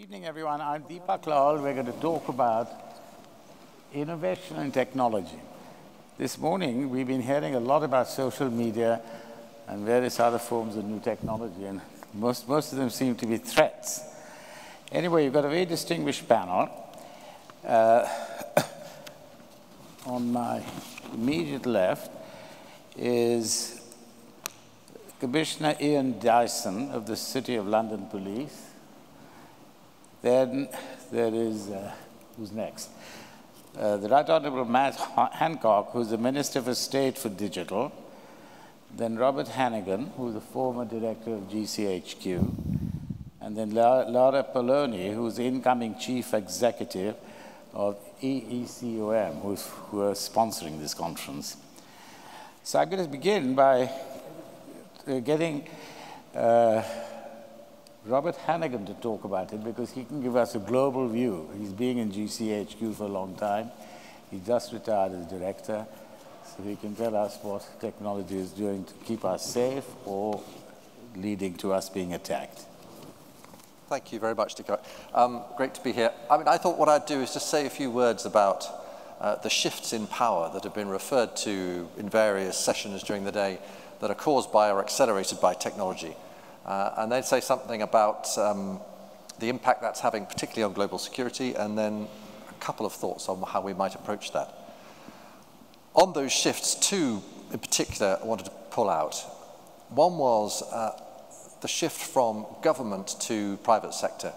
evening, everyone. I'm Deepak. We're going to talk about innovation and technology. This morning, we've been hearing a lot about social media and various other forms of new technology, and most of them seem to be threats. Anyway, you've got a very distinguished panel. On my immediate left is Commissioner Ian Dyson of the City of London Police. Then there is, who's next? The Right Honourable Matt Hancock, who's the Minister for State for Digital. Then Robert Hannigan, who's the former director of GCHQ. And then Lara Poloni, who's the incoming chief executive of AECOM, who are sponsoring this conference. So I'm going to begin by getting Robert Hannigan to talk about it, because he can give us a global view. He's been in GCHQ for a long time. He just retired as director, so he can tell us what technology is doing to keep us safe or leading to us being attacked. Thank you very much, Deepak. Great to be here. I thought what I'd do is just say a few words about the shifts in power that have been referred to in various sessions during the day that are caused by or accelerated by technology. And then say something about the impact that's having, particularly on global security, and then a couple of thoughts on how we might approach that. On those shifts, two in particular I wanted to pull out. One was the shift from government to private sector.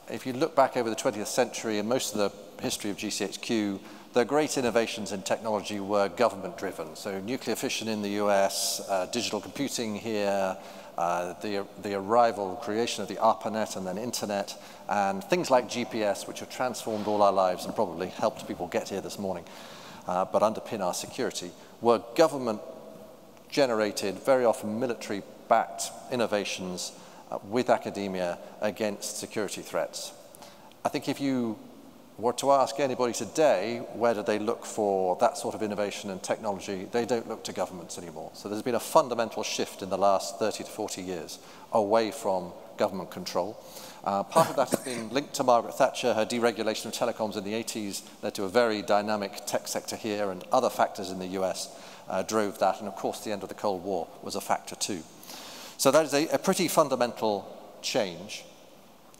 If you look back over the 20th century and most of the history of GCHQ, the great innovations in technology were government-driven. So nuclear fission in the US, digital computing here, the arrival, creation of the ARPANET and then internet, and things like GPS, which have transformed all our lives and probably helped people get here this morning, but underpin our security, were government-generated, very often military-backed innovations with academia against security threats. I think if you were to ask anybody today, where do they look for that sort of innovation and technology, they don't look to governments anymore. So there's been a fundamental shift in the last 30 to 40 years away from government control. Part of that has been linked to Margaret Thatcher. Her deregulation of telecoms in the 80s led to a very dynamic tech sector here, and other factors in the US drove that. And of course, the end of the Cold War was a factor too. So that is a pretty fundamental change,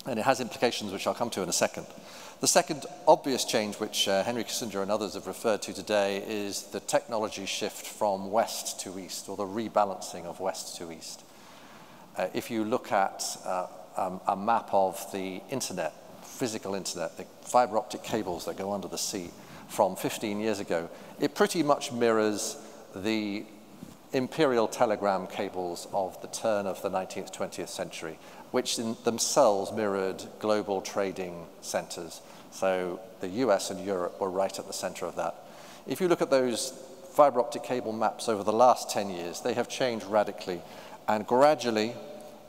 and it has implications which I'll come to in a second. The second obvious change, which Henry Kissinger and others have referred to today, is the technology shift from west to east, or the rebalancing of west to east. If you look at a map of the internet, physical internet, the fiber optic cables that go under the sea from 15 years ago, it pretty much mirrors the imperial telegram cables of the turn of the 19th, 20th century, which in themselves mirrored global trading centers. So the US and Europe were right at the center of that. If you look at those fiber optic cable maps over the last 10 years, they have changed radically, and gradually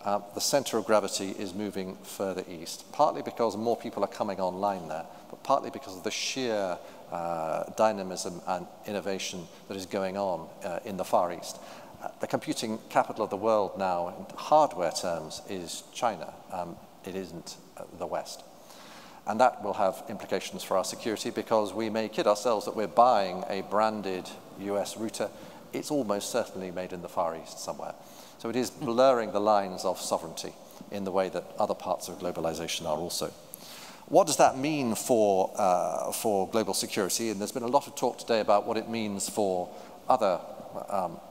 the center of gravity is moving further east, partly because more people are coming online there, but partly because of the sheer dynamism and innovation that is going on in the Far East. The computing capital of the world now, in hardware terms, is China. It isn't the West. And that will have implications for our security, because we may kid ourselves that we're buying a branded US router. It's almost certainly made in the Far East somewhere. So it is blurring the lines of sovereignty in the way that other parts of globalization are also. What does that mean for global security? And there's been a lot of talk today about what it means for other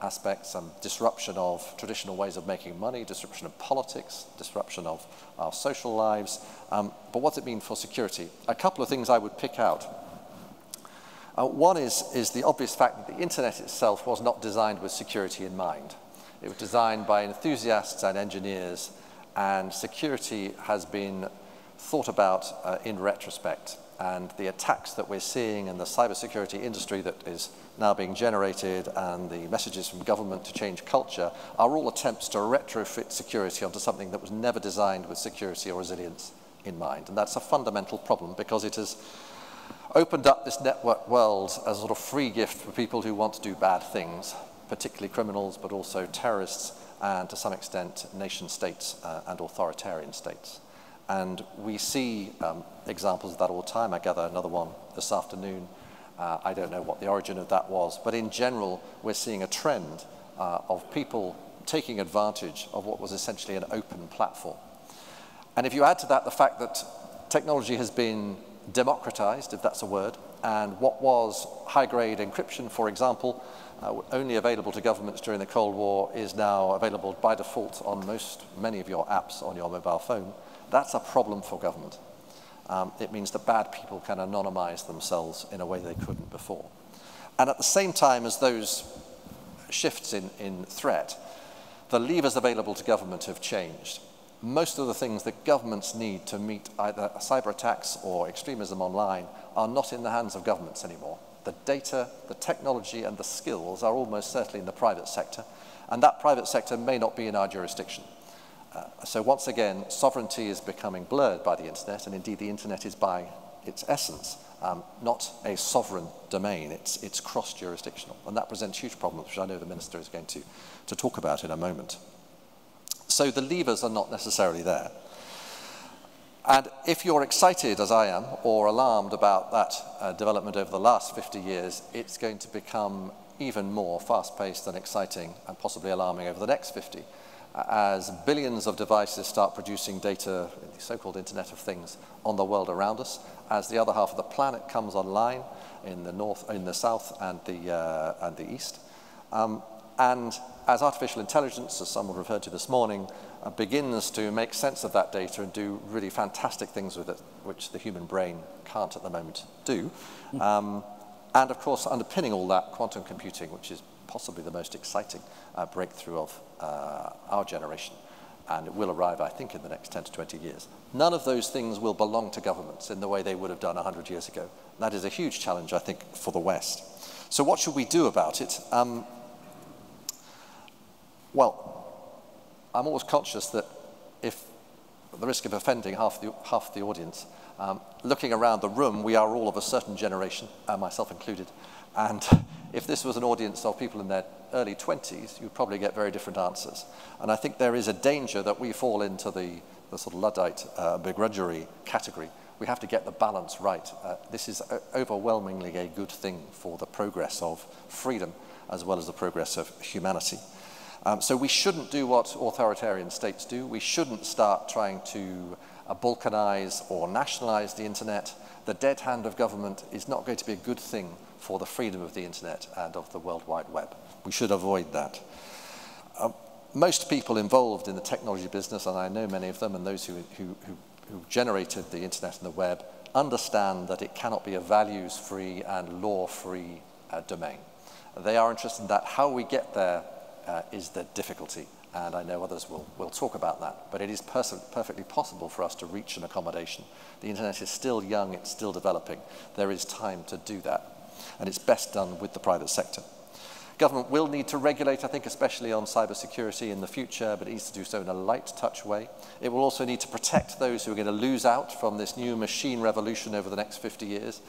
aspects, disruption of traditional ways of making money, disruption of politics, disruption of our social lives. But what's it mean for security? A couple of things I would pick out. One is the obvious fact that the internet itself was not designed with security in mind. It was designed by enthusiasts and engineers, and security has been thought about in retrospect. And the attacks that we're seeing in the cybersecurity industry that is now being generated, and the messages from government to change culture, are all attempts to retrofit security onto something that was never designed with security or resilience in mind. And that's a fundamental problem, because it has opened up this network world as a sort of free gift for people who want to do bad things, particularly criminals, but also terrorists, and to some extent nation states and authoritarian states. And we see examples of that all the time. I gather another one this afternoon. I don't know what the origin of that was, but in general, we're seeing a trend of people taking advantage of what was essentially an open platform. And if you add to that the fact that technology has been democratized, if that's a word, and what was high-grade encryption, for example, only available to governments during the Cold War, is now available by default on many of your apps on your mobile phone, that's a problem for government. It means that bad people can anonymize themselves in a way they couldn't before. And at the same time as those shifts in threat, the levers available to government have changed. Most of the things that governments need to meet either cyber attacks or extremism online are not in the hands of governments anymore. The data, the technology, and the skills are almost certainly in the private sector, and that private sector may not be in our jurisdiction. So once again, sovereignty is becoming blurred by the internet, and indeed the internet is by its essence not a sovereign domain, it's cross-jurisdictional, and that presents huge problems, which I know the Minister is going to talk about in a moment. So the levers are not necessarily there. And if you're excited, as I am, or alarmed about that development over the last 50 years, it's going to become even more fast-paced and exciting and possibly alarming over the next 50, as billions of devices start producing data, the so-called Internet of Things, on the world around us, as the other half of the planet comes online in the north, in the south, and the east. And as artificial intelligence, as someone referred to this morning, begins to make sense of that data and do really fantastic things with it, which the human brain can't at the moment do. And of course, underpinning all that, quantum computing, which is possibly the most exciting breakthrough of our generation. And it will arrive, I think, in the next 10 to 20 years. None of those things will belong to governments in the way they would have done 100 years ago. That is a huge challenge, I think, for the West. So what should we do about it? Well, I'm always conscious that if the risk of offending half the audience, looking around the room, we are all of a certain generation, myself included, and if this was an audience of people in their early 20s, you'd probably get very different answers. And I think there is a danger that we fall into the sort of Luddite begrudgery category. We have to get the balance right. This is overwhelmingly a good thing for the progress of freedom as well as the progress of humanity. So we shouldn't do what authoritarian states do. We shouldn't start trying to balkanize or nationalize the internet. The dead hand of government is not going to be a good thing for the freedom of the internet and of the World Wide Web. We should avoid that. Most people involved in the technology business, and I know many of them, and those who generated the internet and the web, understand that it cannot be a values-free and law-free domain. They are interested in that. How we get there is the difficulty, and I know others will talk about that, but it is perfectly possible for us to reach an accommodation. The internet is still young, it's still developing. There is time to do that, and it's best done with the private sector. Government will need to regulate, I think, especially on cybersecurity in the future, but it needs to do so in a light touch way. It will also need to protect those who are going to lose out from this new machine revolution over the next 50 years.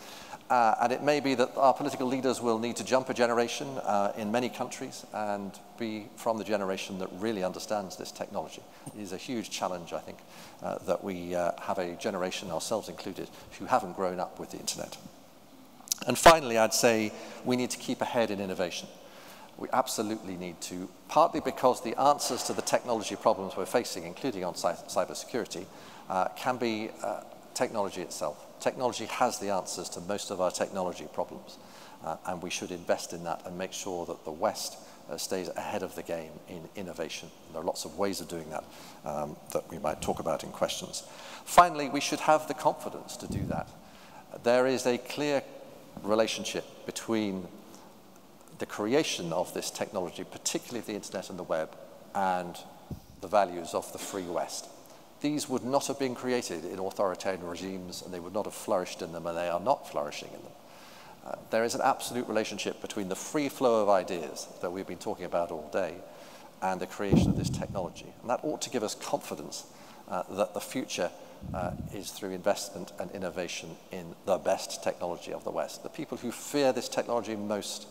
And it may be that our political leaders will need to jump a generation in many countries and be from the generation that really understands this technology. It is a huge challenge, I think, that we have a generation, ourselves included, who haven't grown up with the internet. And finally, I'd say we need to keep ahead in innovation. We absolutely need to, partly because the answers to the technology problems we're facing, including on cybersecurity, can be technology itself. Technology has the answers to most of our technology problems, and we should invest in that and make sure that the West stays ahead of the game in innovation. There are lots of ways of doing that that we might talk about in questions. Finally, we should have the confidence to do that. There is a clear relationship between the creation of this technology, particularly the internet and the web, and the values of the free West. These would not have been created in authoritarian regimes, and they would not have flourished in them, and they are not flourishing in them. There is an absolute relationship between the free flow of ideas that we've been talking about all day and the creation of this technology. And that ought to give us confidence that the future is through investment and innovation in the best technology of the West. The people who fear this technology most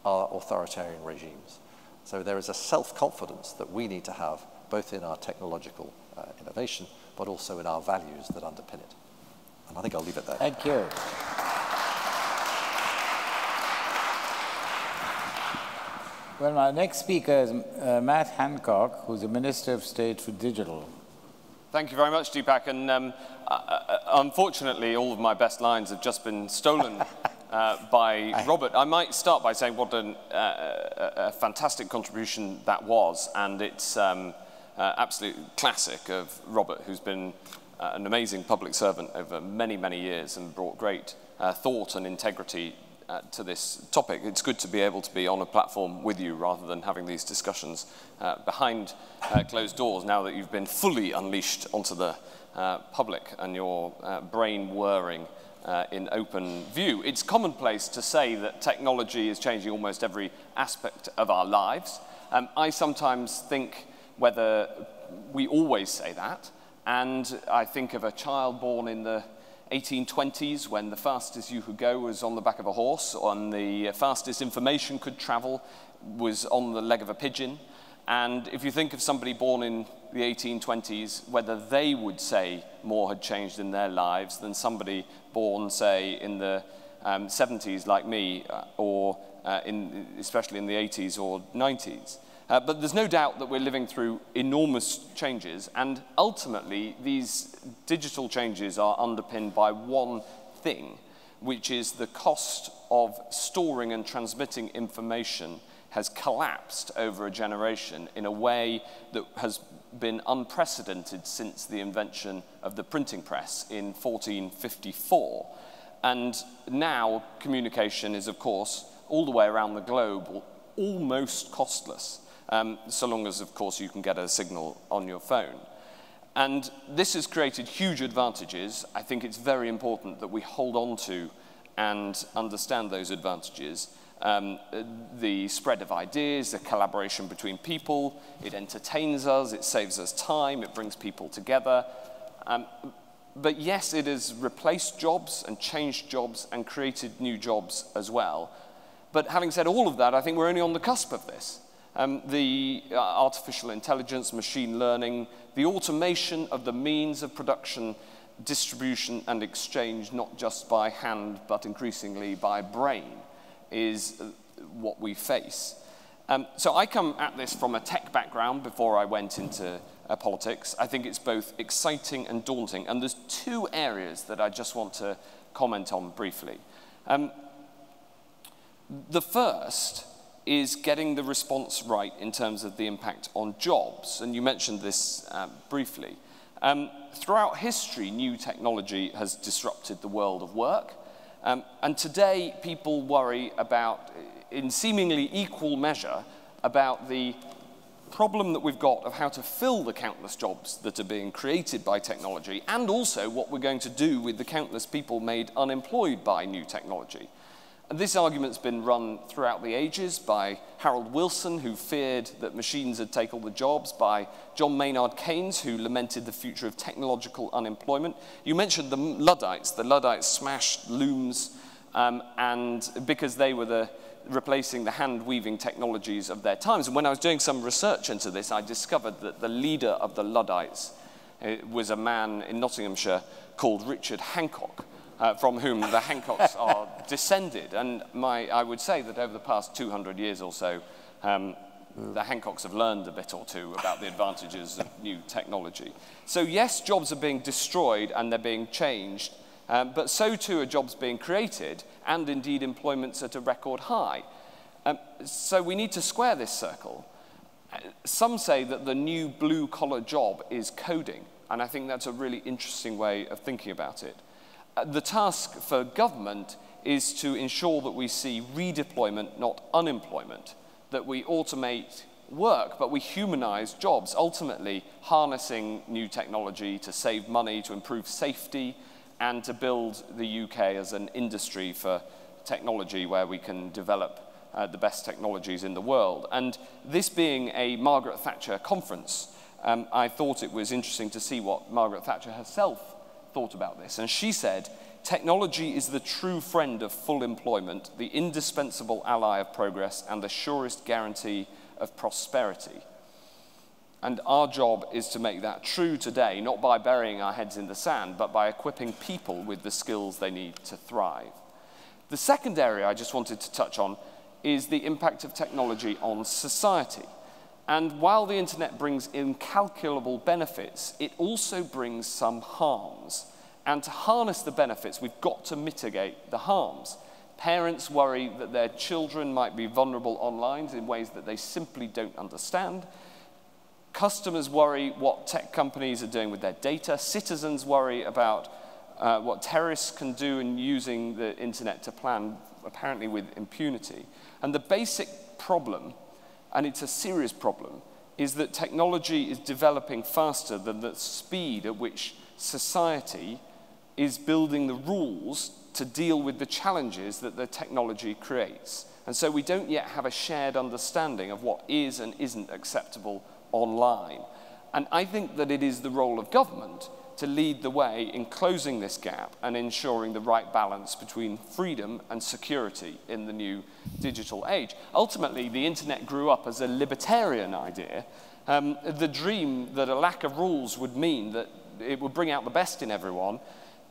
are authoritarian regimes. So there is a self-confidence that we need to have, both in our technological innovation, but but also in our values that underpin it. And I think I'll leave it there. Thank you. Well, my next speaker is Matt Hancock, who's the Minister of State for Digital. Thank you very much, Deepak. And unfortunately, all of my best lines have just been stolen by Robert. I might start by saying what a fantastic contribution that was. And it's absolute classic of Robert, who's been an amazing public servant over many, many years and brought great thought and integrity to this topic. It's good to be able to be on a platform with you rather than having these discussions behind closed doors now that you've been fully unleashed onto the public and your brain whirring in open view. It's commonplace to say that technology is changing almost every aspect of our lives. I sometimes think whether we always say that, and I think of a child born in the 1820s, when the fastest you could go was on the back of a horse, and the fastest information could travel was on the leg of a pigeon. And if you think of somebody born in the 1820s, whether they would say more had changed in their lives than somebody born, say, in the 70s like me, or especially in the 80s or 90s. But there's no doubt that we're living through enormous changes, and ultimately these digital changes are underpinned by one thing, which is the cost of storing and transmitting information has collapsed over a generation in a way that has been unprecedented since the invention of the printing press in 1454. And now communication is, of course, all the way around the globe, almost costless. So long as, of course, you can get a signal on your phone. And this has created huge advantages. I think it's very important that we hold on to and understand those advantages. The spread of ideas, the collaboration between people, it entertains us, it saves us time, it brings people together. But yes, it has replaced jobs and changed jobs and created new jobs as well. But having said all of that, I think we're only on the cusp of this. The artificial intelligence, machine learning, the automation of the means of production, distribution and exchange, not just by hand, but increasingly by brain, is what we face. So I come at this from a tech background before I went into politics. I think it's both exciting and daunting. And there's two areas that I just want to comment on briefly. The first is getting the response right in terms of the impact on jobs. And you mentioned this briefly. Throughout history, new technology has disrupted the world of work. And today, people worry about, in seemingly equal measure, about the problem that we've got of how to fill the countless jobs that are being created by technology, and also what we're going to do with the countless people made unemployed by new technology. And this argument's been run throughout the ages by Harold Wilson, who feared that machines would take all the jobs, by John Maynard Keynes, who lamented the future of technological unemployment. You mentioned the Luddites. The Luddites smashed looms, and because they were replacing the hand-weaving technologies of their times. And when I was doing some research into this, I discovered that the leader of the Luddites was a man in Nottinghamshire called Richard Hancock, from whom the Hancocks are descended. And I would say that over the past 200 years or so, the Hancocks have learned a bit or two about the advantages of new technology. So yes, jobs are being destroyed and they're being changed, but so too are jobs being created, and indeed employment's at a record high. So we need to square this circle. Some say that the new blue-collar job is coding, and I think that's a really interesting way of thinking about it. The task for government is to ensure that we see redeployment, not unemployment, that we automate work, but we humanize jobs, ultimately harnessing new technology to save money, to improve safety, and to build the UK as an industry for technology where we can develop the best technologies in the world. And this being a Margaret Thatcher conference, I thought it was interesting to see what Margaret Thatcher herself thought about this. And she said, "Technology is the true friend of full employment, the indispensable ally of progress, and the surest guarantee of prosperity." And our job is to make that true today, not by burying our heads in the sand, but by equipping people with the skills they need to thrive. The second area I just wanted to touch on is the impact of technology on society. And while the internet brings incalculable benefits, it also brings some harms. And to harness the benefits, we've got to mitigate the harms. Parents worry that their children might be vulnerable online in ways that they simply don't understand. Customers worry what tech companies are doing with their data. Citizens worry about what terrorists can do in using the internet to plan, apparently with impunity. And the basic problem, and it's a serious problem, is that technology is developing faster than the speed at which society is building the rules to deal with the challenges that the technology creates. And so we don't yet have a shared understanding of what is and isn't acceptable online. And I think that it is the role of government to lead the way in closing this gap and ensuring the right balance between freedom and security in the new digital age. Ultimately, the internet grew up as a libertarian idea. The dream that a lack of rules would mean that it would bring out the best in everyone,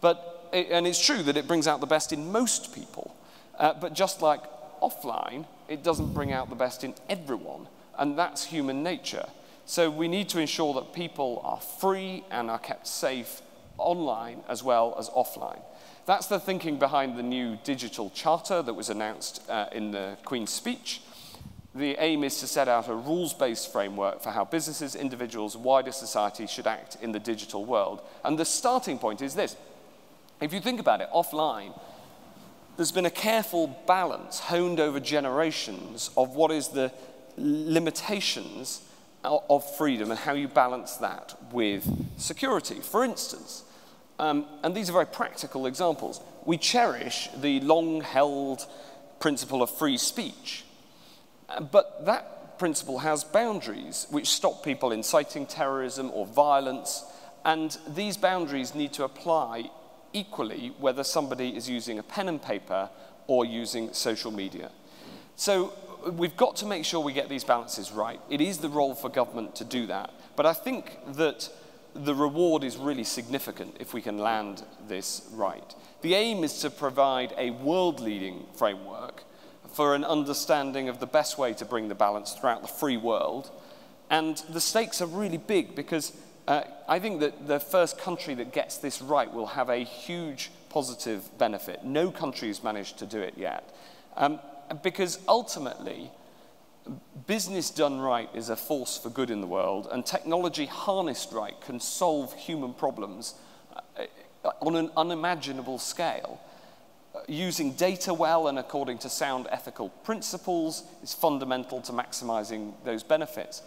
and it's true that it brings out the best in most people, but just like offline, it doesn't bring out the best in everyone, and that's human nature. So we need to ensure that people are free and are kept safe online as well as offline. That's the thinking behind the new digital charter that was announced in the Queen's speech. The aim is to set out a rules-based framework for how businesses, individuals, wider society should act in the digital world. And the starting point is this. If you think about it, offline, there's been a careful balance honed over generations of what is the limitations of freedom and how you balance that with security. For instance, and these are very practical examples, we cherish the long-held principle of free speech, but that principle has boundaries which stop people inciting terrorism or violence, and these boundaries need to apply equally whether somebody is using a pen and paper or using social media. So we've got to make sure we get these balances right. It is the role for government to do that. But I think that the reward is really significant if we can land this right. The aim is to provide a world-leading framework for an understanding of the best way to bring the balance throughout the free world. And the stakes are really big because I think that the first country that gets this right will have a huge positive benefit. No country has managed to do it yet. Because ultimately, business done right is a force for good in the world, and technology harnessed right can solve human problems on an unimaginable scale. Using data well and according to sound ethical principles is fundamental to maximizing those benefits.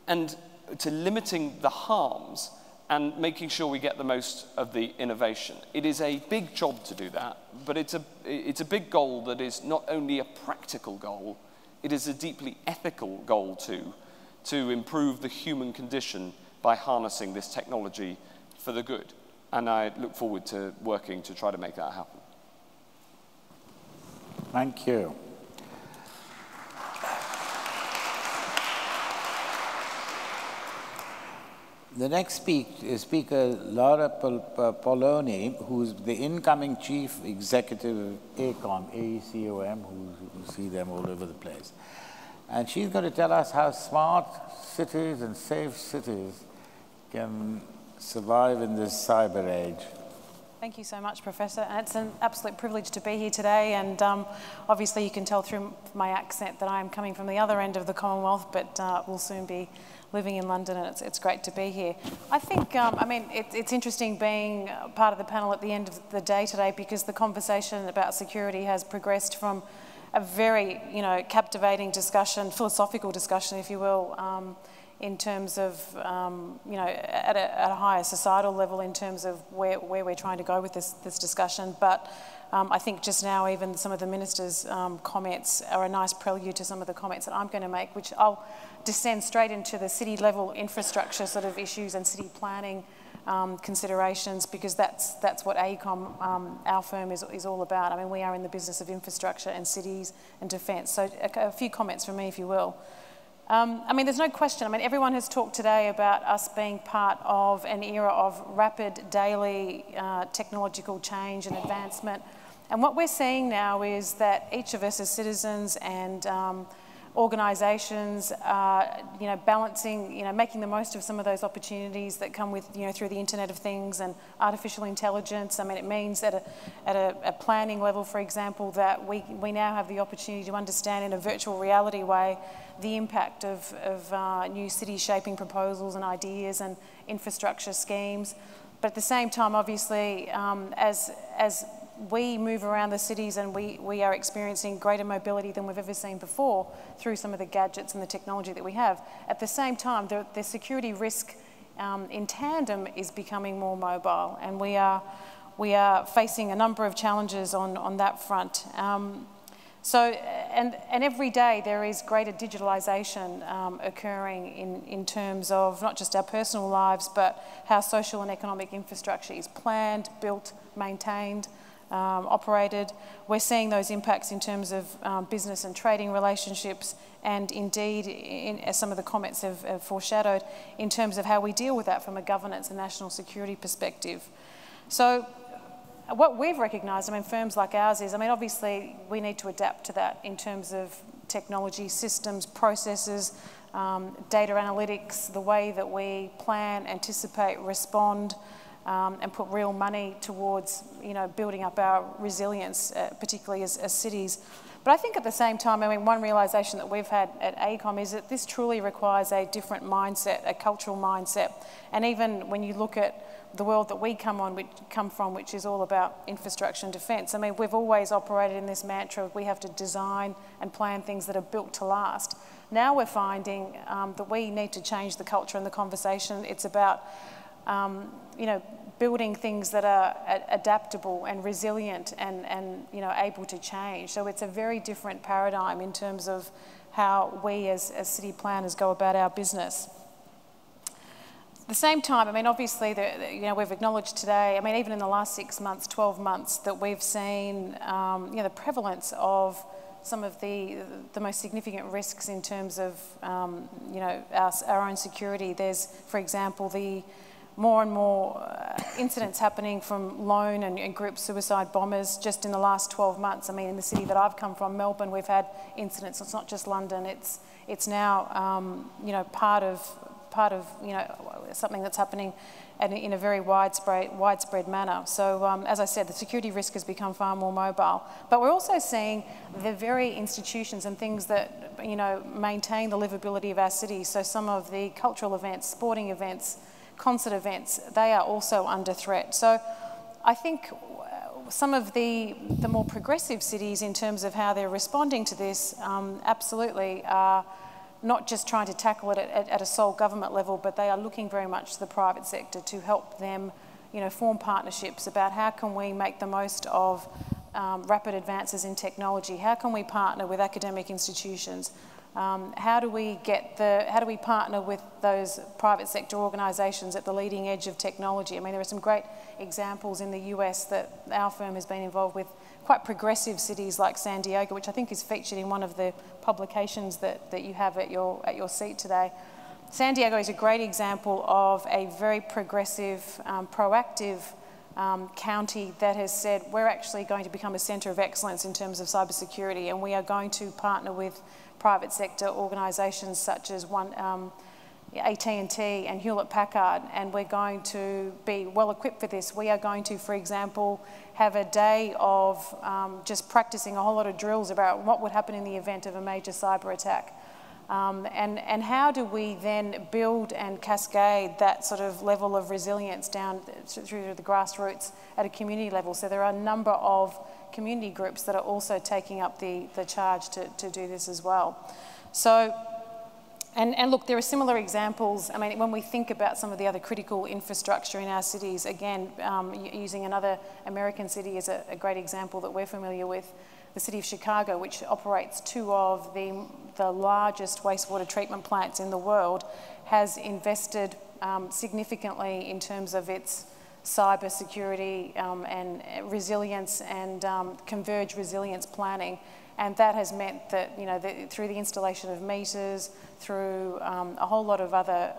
And to limiting the harms and making sure we get the most of the innovation. It is a big job to do that, but it's a big goal that is not only a practical goal, it is a deeply ethical goal too, to improve the human condition by harnessing this technology for the good. And I look forward to working to try to make that happen. Thank you. The next speaker, Lara Poloni, who's the incoming chief executive of AECOM, AECOM, who see them all over the place. And she's going to tell us how smart cities and safe cities can survive in this cyber age. Thank you so much, Professor. And it's an absolute privilege to be here today. And obviously you can tell through my accent that I'm coming from the other end of the Commonwealth, but we'll soon be living in London, and it's great to be here. I think, it's interesting being part of the panel at the end of the day today, because the conversation about security has progressed from a very, captivating discussion, philosophical discussion, if you will, in terms of, at a higher societal level in terms of where we're trying to go with this discussion. But I think just now even some of the Minister's comments are a nice prelude to some of the comments that I'm going to make, which I'll descend straight into the city level infrastructure sort of issues and city planning considerations, because that's what AECOM, our firm, is all about. I mean, we are in the business of infrastructure and cities and defence. So a few comments from me, if you will. I mean, there's no question. I mean, everyone has talked today about us being part of an era of rapid daily technological change and advancement. And what we're seeing now is that each of us as citizens and organisations are, balancing, making the most of some of those opportunities that come with, through the Internet of Things and artificial intelligence. I mean, it means at a planning level, for example, that we now have the opportunity to understand in a virtual reality way the impact of new city shaping proposals and ideas and infrastructure schemes. But at the same time, obviously, as we move around the cities and we are experiencing greater mobility than we've ever seen before through some of the gadgets and the technology that we have. At the same time, the security risk in tandem is becoming more mobile, and we are facing a number of challenges on that front. And every day there is greater digitalisation occurring in terms of not just our personal lives, but how social and economic infrastructure is planned, built, maintained, operated. We're seeing those impacts in terms of business and trading relationships, and indeed, as some of the comments have foreshadowed, in terms of how we deal with that from a governance and national security perspective. So what we've recognised, I mean, firms like ours is, I mean, obviously we need to adapt to that in terms of technology, systems, processes, data analytics, the way that we plan, anticipate, respond, and put real money towards, building up our resilience, particularly as cities. But I think at the same time, I mean, one realisation that we've had at AECOM is that this truly requires a different mindset, a cultural mindset. And even when you look at the world that we come from, which is all about infrastructure and defence. I mean, we've always operated in this mantra of we have to design and plan things that are built to last. Now we're finding that we need to change the culture and the conversation. It's about, building things that are adaptable and resilient and able to change. So it's a very different paradigm in terms of how we as city planners go about our business. At the same time, I mean, obviously, we've acknowledged today, I mean, even in the last 6 months, 12 months, that we've seen, the prevalence of some of the most significant risks in terms of, our own security. There's, for example, the more and more incidents happening from lone and group suicide bombers just in the last 12 months. I mean, in the city that I've come from, Melbourne, we've had incidents. It's not just London. It's now, part of something that's happening in a very widespread manner. So as I said, the security risk has become far more mobile. But we're also seeing the very institutions and things that maintain the livability of our cities. So some of the cultural events, sporting events, concert events, they are also under threat. So I think some of the more progressive cities in terms of how they're responding to this absolutely are not just trying to tackle it at a sole government level, but they are looking very much to the private sector to help them, form partnerships about how can we make the most of rapid advances in technology, how can we partner with academic institutions, how do we partner with those private sector organisations at the leading edge of technology? I mean, there are some great examples in the US that our firm has been involved with, quite progressive cities like San Diego, which I think is featured in one of the publications that you have at your seat today. San Diego is a great example of a very progressive, proactive county that has said we're actually going to become a centre of excellence in terms of cybersecurity, and we are going to partner with private sector organisations such as AT&T and Hewlett-Packard, and we're going to be well equipped for this. We are going to, for example, have a day of just practicing a whole lot of drills about what would happen in the event of a major cyber attack. And how do we then build and cascade that sort of level of resilience down through the grassroots at a community level? So there are a number of community groups that are also taking up the charge to do this as well. So, and look, there are similar examples. I mean, when we think about some of the other critical infrastructure in our cities, again, using another American city as a great example that we're familiar with, the city of Chicago, which operates 2 of the largest wastewater treatment plants in the world, has invested significantly in terms of its cyber security and resilience and converged resilience planning. And that has meant that, through the installation of meters, through a whole lot of other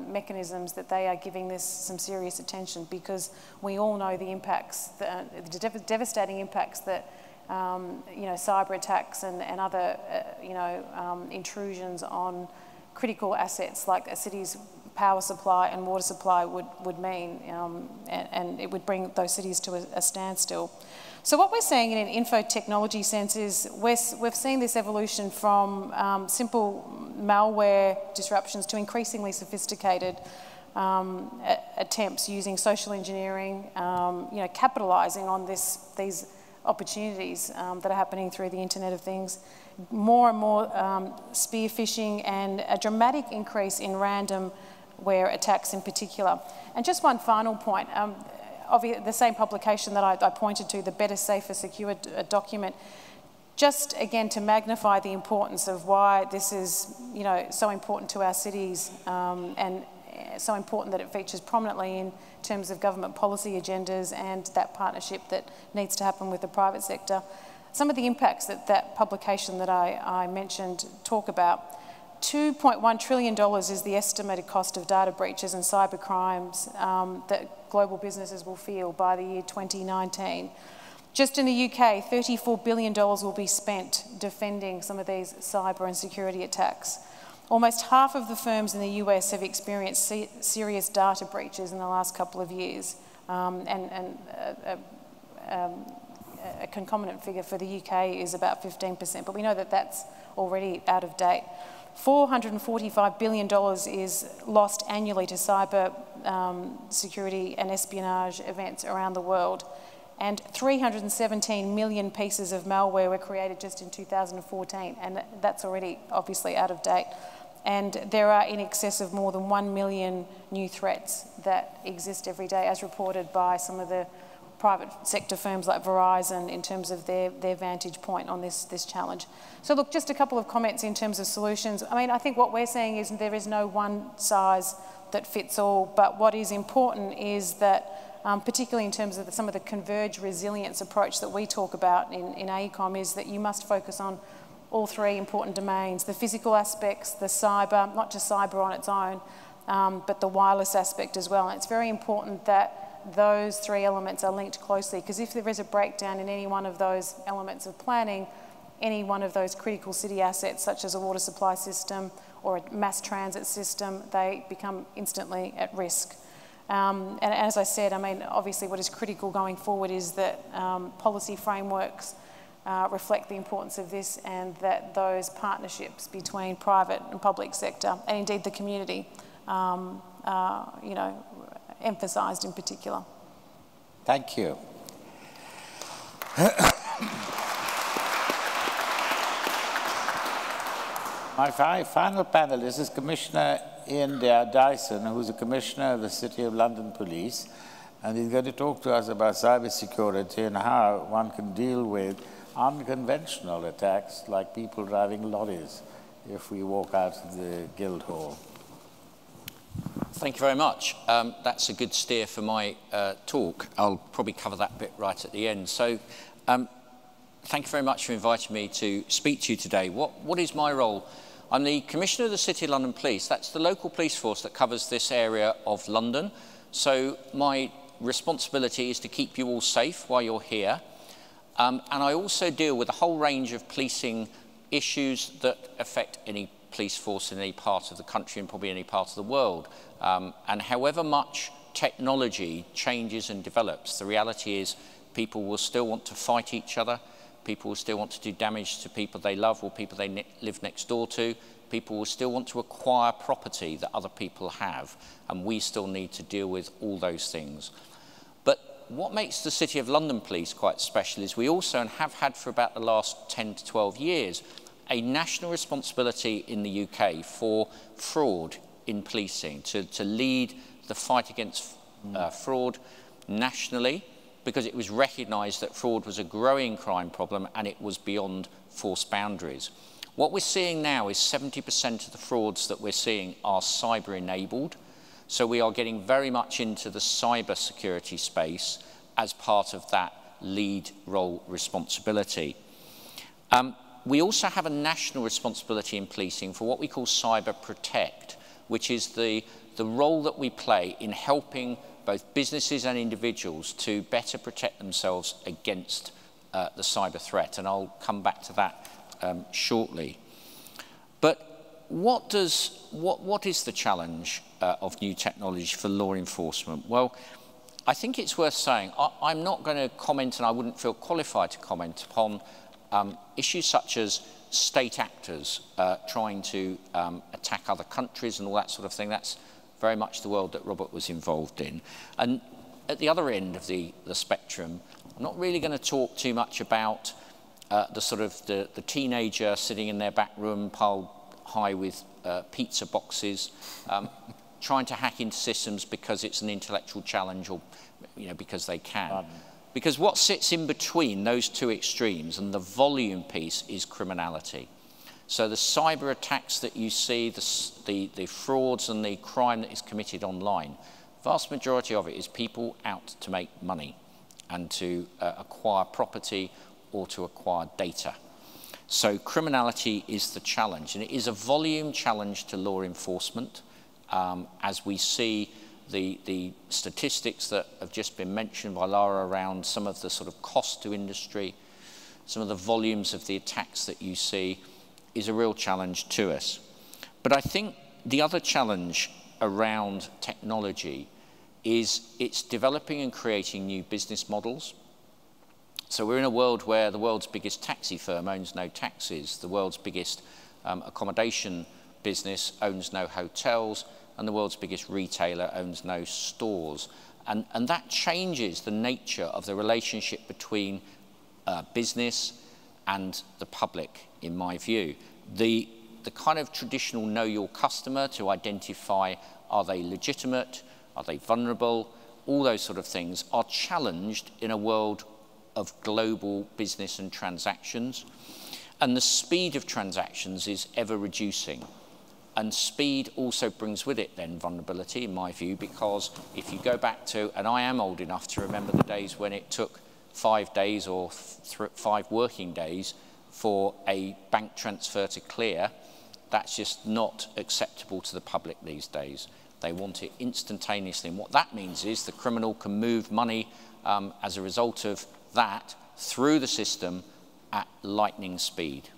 mechanisms that they are giving this some serious attention, because we all know the impacts, the devastating impacts that cyber attacks and other intrusions on critical assets like a city's power supply and water supply would mean, and it would bring those cities to a standstill. So what we're seeing in an info technology sense is we've seen this evolution from simple malware disruptions to increasingly sophisticated attempts using social engineering, capitalising on these opportunities that are happening through the Internet of Things. More and more spear phishing, and a dramatic increase in ransomware attacks in particular. And just one final point. The same publication that I pointed to, the Better, Safer, Secure document, just again to magnify the importance of why this is so important to our cities, and so important that it features prominently in terms of government policy agendas and that partnership that needs to happen with the private sector. Some of the impacts that publication that I mentioned talk about. $2.1 trillion is the estimated cost of data breaches and cyber crimes that global businesses will feel by the year 2019. Just in the UK, $34 billion will be spent defending some of these cyber and security attacks. Almost half of the firms in the US have experienced serious data breaches in the last couple of years, and a concomitant figure for the UK is about 15%, but we know that that's already out of date. $445 billion is lost annually to cyber security and espionage events around the world, and 317 million pieces of malware were created just in 2014, and that's already obviously out of date. And there are in excess of more than 1 million new threats that exist every day, as reported by some of the private sector firms like Verizon in terms of their vantage point on this challenge. So look, just a couple of comments in terms of solutions. I mean, I think what we're saying is there is no one size that fits all, but what is important is that, particularly in terms of some of the converged resilience approach that we talk about in AECOM, is that you must focus on all three important domains: the physical aspects, the cyber, not just cyber on its own, but the wireless aspect as well. And it's very important that those three elements are linked closely, because if there is a breakdown in any one of those elements of planning, any one of those critical city assets, such as a water supply system or a mass transit system, they become instantly at risk. And as I said, I mean, obviously what is critical going forward is that policy frameworks reflect the importance of this, and that those partnerships between private and public sector, and indeed the community, are, emphasised in particular. Thank you. My final panelist is Commissioner Ian Dyson, who's a Commissioner of the City of London Police, and he's going to talk to us about cybersecurity and how one can deal with unconventional attacks like people driving lorries if we walk out of the Guildhall. Thank you very much. That's a good steer for my talk. I'll probably cover that bit right at the end. So thank you very much for inviting me to speak to you today. What is my role? I'm the Commissioner of the City of London Police. That's the local police force that covers this area of London. So my responsibility is to keep you all safe while you're here. And I also deal with a whole range of policing issues that affect any police force in any part of the country and probably any part of the world. And however much technology changes and develops, the reality is people will still want to fight each other, people will still want to do damage to people they love or people they live next door to, people will still want to acquire property that other people have, and we still need to deal with all those things. But what makes the City of London Police quite special is we also, and have had for about the last 10 to 12 years, a national responsibility in the UK for fraud in policing, to lead the fight against fraud nationally, because it was recognised that fraud was a growing crime problem and it was beyond force boundaries. What we're seeing now is 70% of the frauds that we're seeing are cyber enabled, so we are getting very much into the cyber security space as part of that lead role responsibility. We also have a national responsibility in policing for what we call cyber protect, which is the role that we play in helping both businesses and individuals to better protect themselves against the cyber threat. And I'll come back to that shortly. But what is the challenge of new technology for law enforcement? Well, I think it's worth saying, I'm not going to comment, and I wouldn't feel qualified to comment upon issues such as state actors trying to attack other countries and all that sort of thing. That's very much the world that Robert was involved in. And at the other end of the spectrum, I'm not really going to talk too much about the teenager sitting in their back room piled high with pizza boxes, trying to hack into systems because it's an intellectual challenge or because they can. Because what sits in between those two extremes and the volume piece is criminality. So the cyber attacks that you see, the frauds and the crime that is committed online, vast majority of it is people out to make money and to acquire property or to acquire data. So criminality is the challenge, and it is a volume challenge to law enforcement. As we see the statistics that have just been mentioned by Lara around some of the sort of cost to industry, some of the volumes of the attacks that you see is a real challenge to us. But I think the other challenge around technology is it's developing and creating new business models. So we're in a world where the world's biggest taxi firm owns no taxis, the world's biggest accommodation business owns no hotels, and the world's biggest retailer owns no stores. And that changes the nature of the relationship between business and the public, in my view. The kind of traditional know your customer to identify, are they legitimate, are they vulnerable, all those sort of things are challenged in a world of global business and transactions. And the speed of transactions is ever reducing. And speed also brings with it then vulnerability, in my view, because if you go back to, and I am old enough to remember the days when it took 5 days or 5 working days for a bank transfer to clear, that's just not acceptable to the public these days. They want it instantaneously. And what that means is the criminal can move money as a result of that through the system at lightning speed.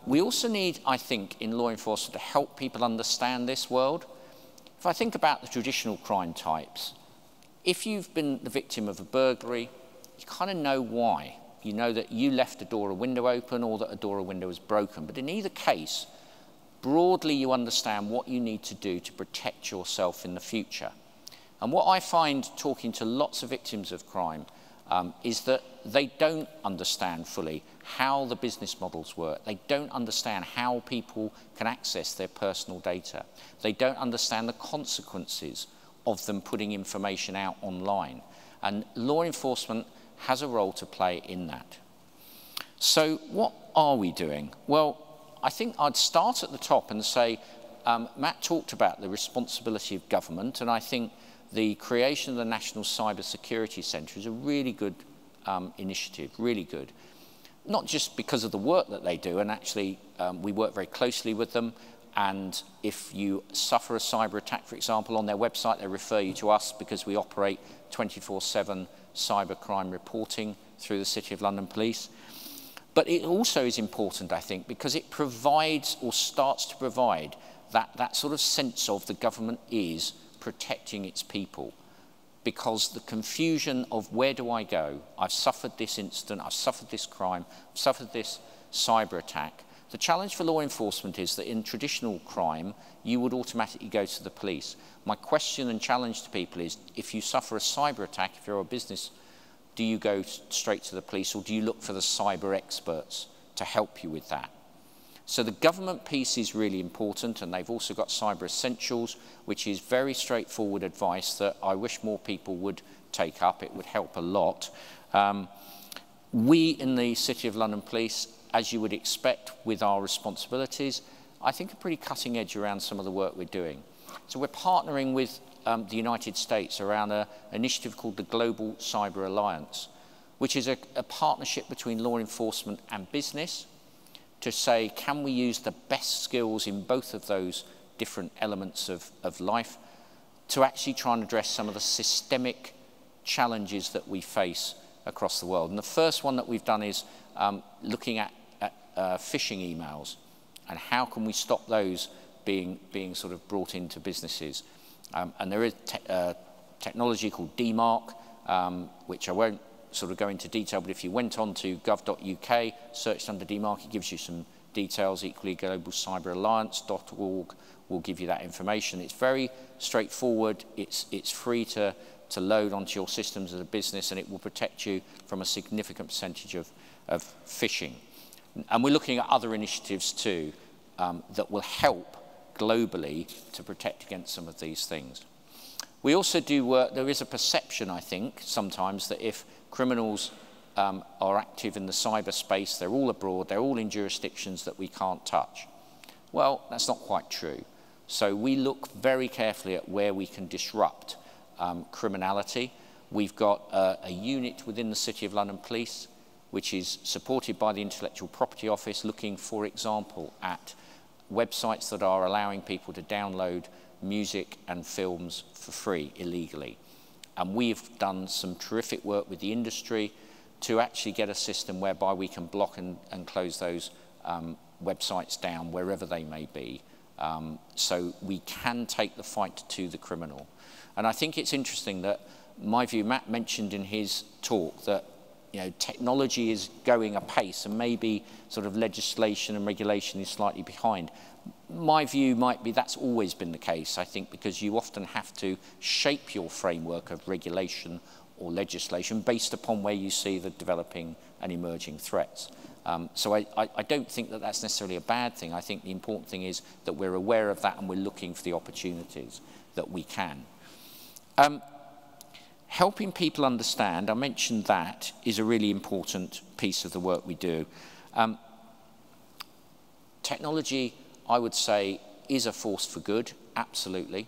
We also need, I think, in law enforcement to help people understand this world. If I think about the traditional crime types, if you've been the victim of a burglary, you kind of know why. You know that you left a door or window open or that a door or window was broken. But in either case, broadly you understand what you need to do to protect yourself in the future. And what I find talking to lots of victims of crime is that they don't understand fully how the business models work. They don't understand how people can access their personal data. They don't understand the consequences of them putting information out online. And law enforcement has a role to play in that. So what are we doing? Well, I think I'd start at the top and say, Matt talked about the responsibility of government, and I think the creation of the National Cyber Security Centre is a really good initiative, really good. Not just because of the work that they do, and actually we work very closely with them, and if you suffer a cyber attack, for example, on their website, they refer you to us because we operate 24/7 cybercrime reporting through the City of London Police. But it also is important, I think, because it provides or starts to provide that sort of sense of the government is protecting its people. Because the confusion of where do I go? I've suffered this incident, I've suffered this crime, I've suffered this cyber attack. The challenge for law enforcement is that in traditional crime, you would automatically go to the police. My question and challenge to people is, if you suffer a cyber attack, if you're a business, do you go straight to the police or do you look for the cyber experts to help you with that? So the government piece is really important, and they've also got Cyber Essentials, which is very straightforward advice that I wish more people would take up. It would help a lot. We in the City of London Police, as you would expect with our responsibilities, I think are pretty cutting edge around some of the work we're doing. So we're partnering with the United States around an initiative called the Global Cyber Alliance, which is a partnership between law enforcement and business to say, can we use the best skills in both of those different elements of life to actually try and address some of the systemic challenges that we face across the world. And the first one that we've done is looking at phishing emails and how can we stop those being sort of brought into businesses. And there is technology called DMARC, which I won't sort of go into detail, but if you went on to gov.uk, searched under DMARC, it gives you some details. Equally, globalcyberalliance.org will give you that information. It's very straightforward. It's free to load onto your systems as a business, and it will protect you from a significant percentage of phishing. And we're looking at other initiatives too that will help globally to protect against some of these things. We also do work, there is a perception, I think, sometimes that if criminals are active in the cyberspace, they're all abroad, they're all in jurisdictions that we can't touch. Well, that's not quite true. So we look very carefully at where we can disrupt criminality. We've got a unit within the City of London Police, which is supported by the Intellectual Property Office, looking, for example, at websites that are allowing people to download music and films for free illegally. And we've done some terrific work with the industry to actually get a system whereby we can block and close those websites down wherever they may be. So we can take the fight to the criminal. And I think it's interesting that my view, Matt mentioned in his talk that technology is going apace and maybe sort of legislation and regulation is slightly behind. My view might be that's always been the case, I think, because you often have to shape your framework of regulation or legislation based upon where you see the developing and emerging threats. So I don't think that that's necessarily a bad thing. I think the important thing is that we're aware of that and we're looking for the opportunities that we can. Helping people understand, I mentioned that, is a really important piece of the work we do. Technology, I would say, is a force for good, absolutely.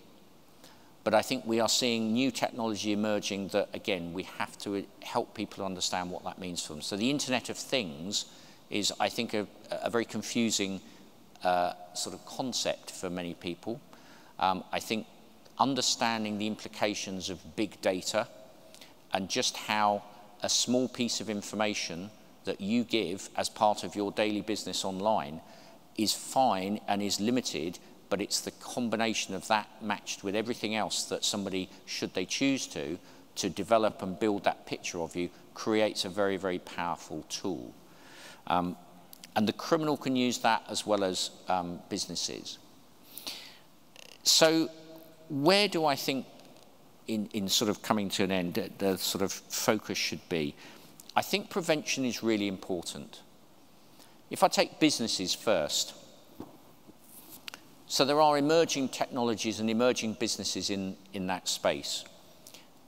But I think we are seeing new technology emerging that, again, we have to help people understand what that means for them. So the Internet of Things is, I think, a very confusing sort of concept for many people. I think understanding the implications of big data and just how a small piece of information that you give as part of your daily business online is fine and is limited, but it's the combination of that matched with everything else that somebody, should they choose to develop and build that picture of you, creates a very, very powerful tool. And the criminal can use that as well as businesses. So where do I think, in sort of coming to an end, the sort of focus should be? I think prevention is really important. If I take businesses first, so there are emerging technologies and emerging businesses in that space.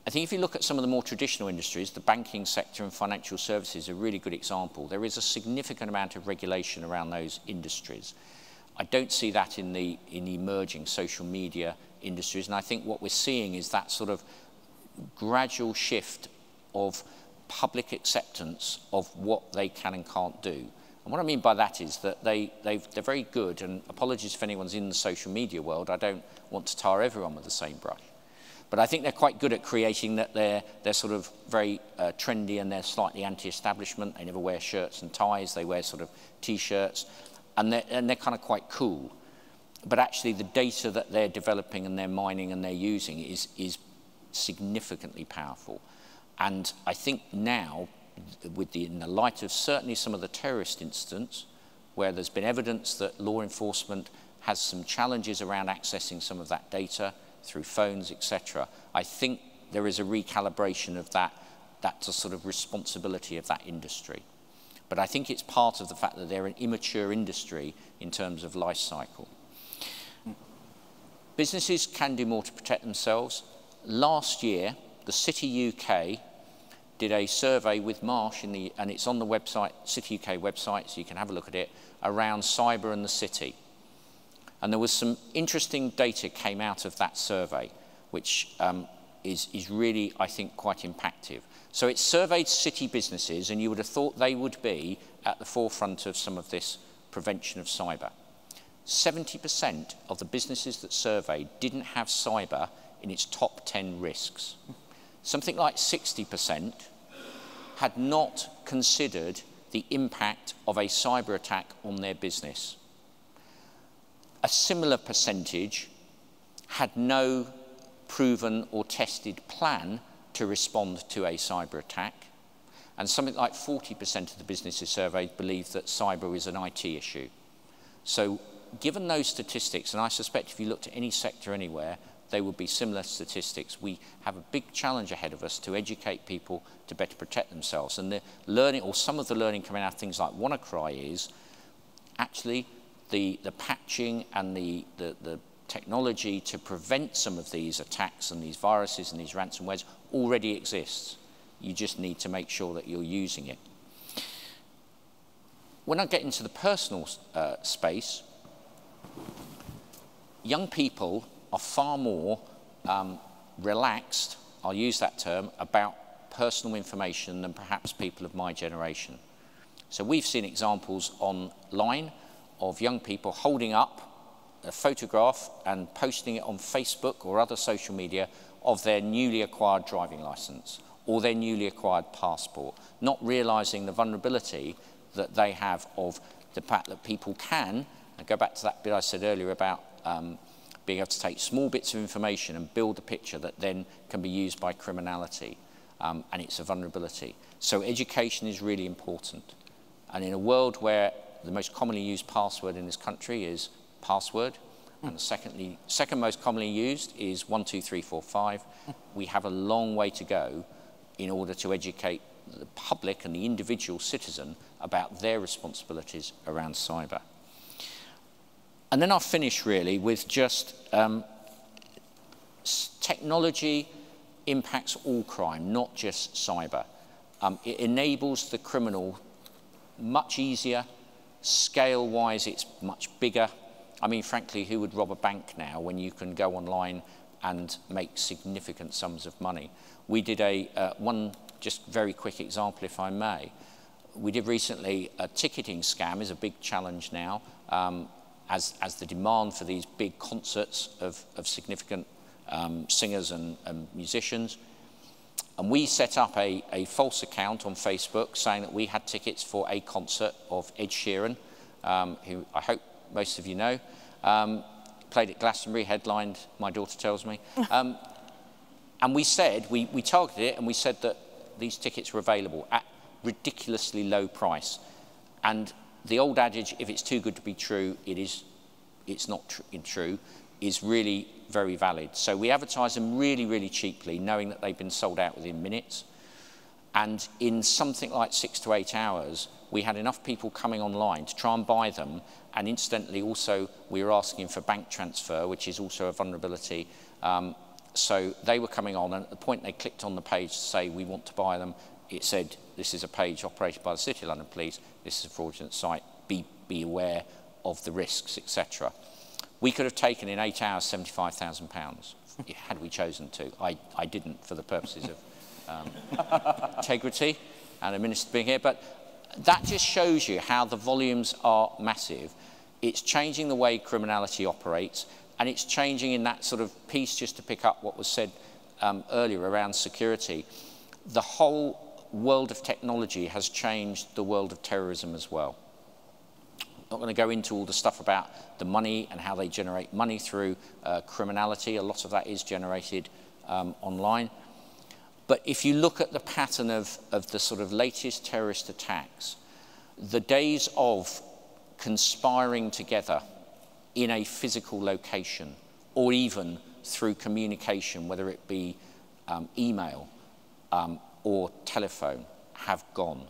I think if you look at some of the more traditional industries, the banking sector and financial services are a really good example. There is a significant amount of regulation around those industries. I don't see that in the emerging social media industries, and I think what we're seeing is that sort of gradual shift of public acceptance of what they can and can't do. And what I mean by that is that they're very good, and apologies if anyone's in the social media world, I don't want to tar everyone with the same brush. But I think they're quite good at creating that they're sort of very trendy and they're slightly anti-establishment. They never wear shirts and ties, they wear sort of T-shirts, and they're kind of quite cool. But actually the data that they're developing and they're mining and they're using is significantly powerful. And I think now, in the light of certainly some of the terrorist incidents, where there's been evidence that law enforcement has some challenges around accessing some of that data through phones, etc., I think there is a recalibration of that's a sort of responsibility of that industry. But I think it's part of the fact that they're an immature industry in terms of life cycle. Businesses can do more to protect themselves. Last year, the City UK did a survey with Marsh, and it's on the website, City UK website, so you can have a look at it, around cyber and the city. And there was some interesting data came out of that survey, which is really, I think, quite impactful. So it surveyed city businesses, and you would have thought they would be at the forefront of some of this prevention of cyber. 70% of the businesses that surveyed didn't have cyber in its top 10 risks. Something like 60% had not considered the impact of a cyber attack on their business. A similar percentage had no proven or tested plan to respond to a cyber attack. And something like 40% of the businesses surveyed believed that cyber is an IT issue. So given those statistics, and I suspect if you looked at any sector anywhere, they would be similar statistics. We have a big challenge ahead of us to educate people to better protect themselves. And the learning, or some of the learning coming out of things like WannaCry is actually the patching and the technology to prevent some of these attacks and these viruses and these ransomwares already exists. You just need to make sure that you're using it. When I get into the personal space, young people are far more relaxed, I'll use that term, about personal information than perhaps people of my generation. So we've seen examples online of young people holding up a photograph and posting it on Facebook or other social media of their newly acquired driving license or their newly acquired passport, not realizing the vulnerability that they have of the fact that people can, and go back to that bit I said earlier about being able to take small bits of information and build a picture that then can be used by criminality, and it's a vulnerability. So education is really important. And in a world where the most commonly used password in this country is password, and the second most commonly used is 12345, we have a long way to go in order to educate the public and the individual citizen about their responsibilities around cyber. And then I'll finish really with just technology impacts all crime, not just cyber. It enables the criminal much easier, scale-wise it's much bigger. I mean, frankly, who would rob a bank now when you can go online and make significant sums of money? We did one just very quick example, if I may. We did recently a ticketing scam is a big challenge now, as the demand for these big concerts of significant singers and musicians. And we set up a false account on Facebook saying that we had tickets for a concert of Ed Sheeran, who I hope most of you know, played at Glastonbury, headlined, my daughter tells me. And we said, we targeted it and we said that these tickets were available at ridiculously low price. And the old adage, if it's too good to be true, it's not true, is really very valid. So we advertised them really, really cheaply, knowing that they'd been sold out within minutes. And in something like 6 to 8 hours, we had enough people coming online to try and buy them. And incidentally, also, we were asking for bank transfer, which is also a vulnerability. So they were coming on, and at the point they clicked on the page to say, we want to buy them, it said, this is a page operated by the City of London Police, this is a fraudulent site, be aware of the risks, etc. We could have taken in 8 hours £75,000, had we chosen to. I didn't for the purposes of integrity and a minister being here, but that just shows you how the volumes are massive. It's changing the way criminality operates, and it's changing in that sort of piece, just to pick up what was said earlier around security. The whole world of technology has changed the world of terrorism as well. I'm not going to go into all the stuff about the money and how they generate money through criminality. A lot of that is generated online. But if you look at the pattern of the sort of latest terrorist attacks, the days of conspiring together in a physical location, or even through communication, whether it be email or telephone, have gone.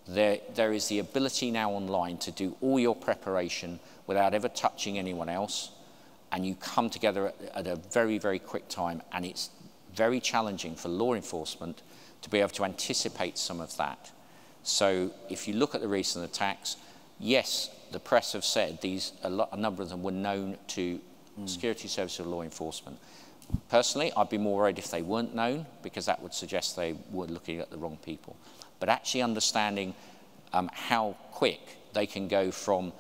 There is the ability now online to do all your preparation without ever touching anyone else, and you come together at a very, very quick time, and it's very challenging for law enforcement to be able to anticipate some of that. So if you look at the recent attacks, yes, the press have said a number of them were known to security services or law enforcement, Personally, I'd be more worried if they weren't known, because that would suggest they were looking at the wrong people. But actually understanding how quick they can go from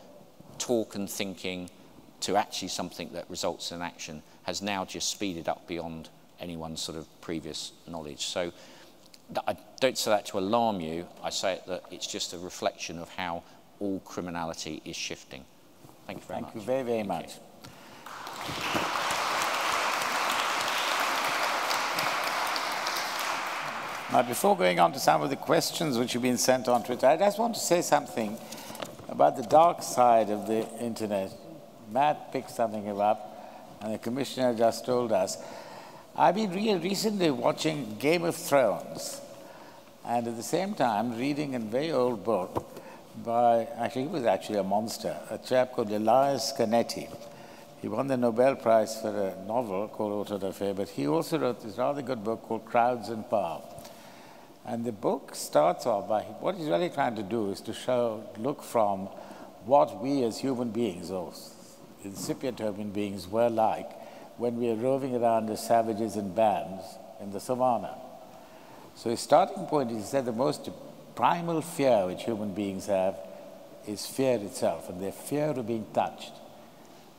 talk and thinking to actually something that results in action has now just speeded up beyond anyone's sort of previous knowledge. So I don't say that to alarm you, I say it that it's just a reflection of how all criminality is shifting. Thank you very much. Thank you very, very much. Now, before going on to some of the questions which have been sent on Twitter, I just want to say something about the dark side of the internet. Matt picked something up, and the commissioner just told us. I've been recently watching Game of Thrones, and at the same time reading a very old book by, actually he was actually a monster, a chap called Elias Canetti. He won the Nobel Prize for a novel called Auto da Fe, but he also wrote this rather good book called Crowds and Power. And the book starts off by, what he's really trying to do is to look from what we as human beings, or incipient human beings, were like when we were roving around as savages in bands in the savannah. So his starting point is, he said, the most primal fear which human beings have is fear itself, and their fear of being touched.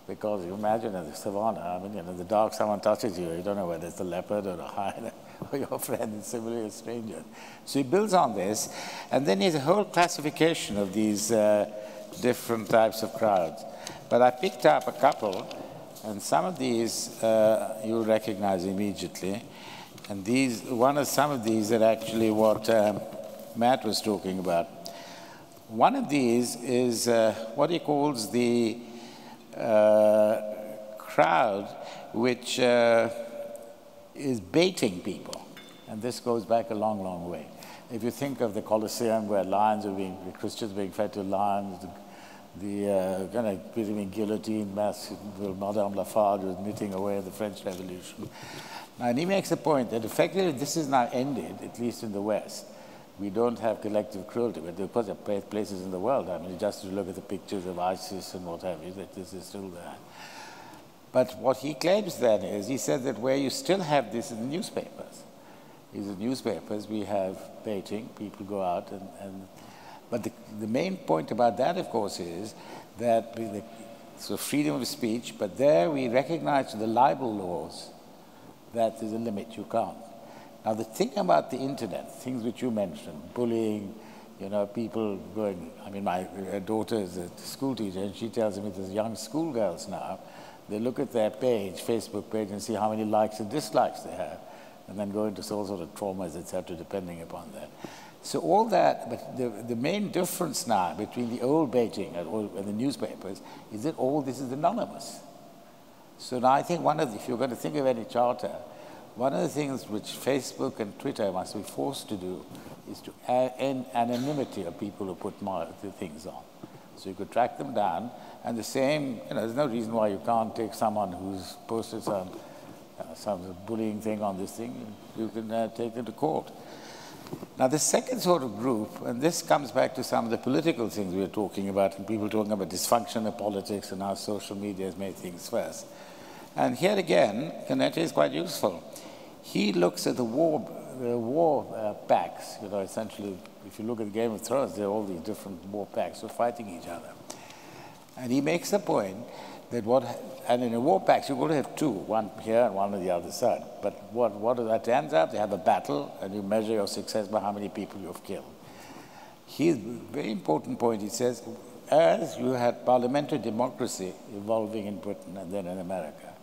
Because you imagine in the savannah, I mean, in the dark, someone touches you, you don't know whether it's a leopard or a hyena or your friend, and similarly a stranger. So he builds on this, and then he has a whole classification of these different types of crowds. But I picked up a couple, and some of these you'll recognize immediately. And these, some of these are actually what Matt was talking about. One of these is what he calls the crowd which is baiting people. And this goes back a long, long way. If you think of the Colosseum where lions are being, the Christians being fed to lions, the kind of being guillotined, Madame Lafarge was knitting away at the French Revolution. Now, and he makes a point that effectively this is now ended, at least in the West. We don't have collective cruelty, but of course there are places in the world. I mean, just to look at the pictures of ISIS and what have you, that this is still there. But what he claims then is, he said that where you still have this in the newspapers, is in newspapers we have baiting, people go out but the main point about that, of course, is that so freedom of speech, but there we recognize the libel laws that there's a limit, you can't. Now, the thing about the internet, things which you mentioned, bullying, you know, people going, I mean, my daughter is a school teacher, and she tells me there's young schoolgirls now, they look at their page, Facebook page, and see how many likes and dislikes they have, and then go into all sort of traumas, etc., depending upon that. So all that, but the main difference now between the old baiting and the newspapers is that all this is anonymous. So now I think if you're going to think of any charter, one of the things which Facebook and Twitter must be forced to do is to end anonymity of people who put the things on. So you could track them down, and the same, you know, there's no reason why you can't take someone who's posted some bullying thing on this thing, you can take them to court. Now, the second sort of group, and this comes back to some of the political things we were talking about, and people talking about dysfunction of politics and how social media has made things worse. And here again, Canetti is quite useful. He looks at the war packs, you know, essentially, if you look at the Game of Thrones, there are all these different war packs who are fighting each other. And he makes the point that and in a war pack, you're going to have two, one here and one on the other side. But what that ends up, they have a battle, and you measure your success by how many people you've killed. His very important point, he says, as you had parliamentary democracy evolving in Britain and then in America,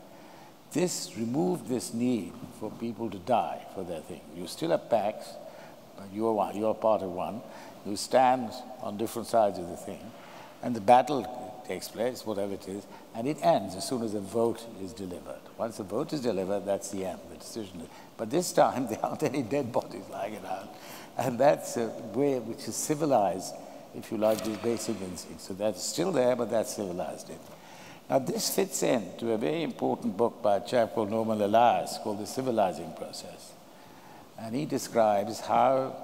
this removed this need for people to die for their thing. You still have packs, but you're part of one. You stand on different sides of the thing, and the battle takes place, whatever it is, and it ends as soon as a vote is delivered. Once the vote is delivered, that's the end, the decision. But this time, there aren't any dead bodies lying around. And that's a way which is civilized, if you like, these basic instincts. So that's still there, but that's civilized it. Now, this fits into a very important book by a chap called Norman Elias called The Civilizing Process. And he describes how,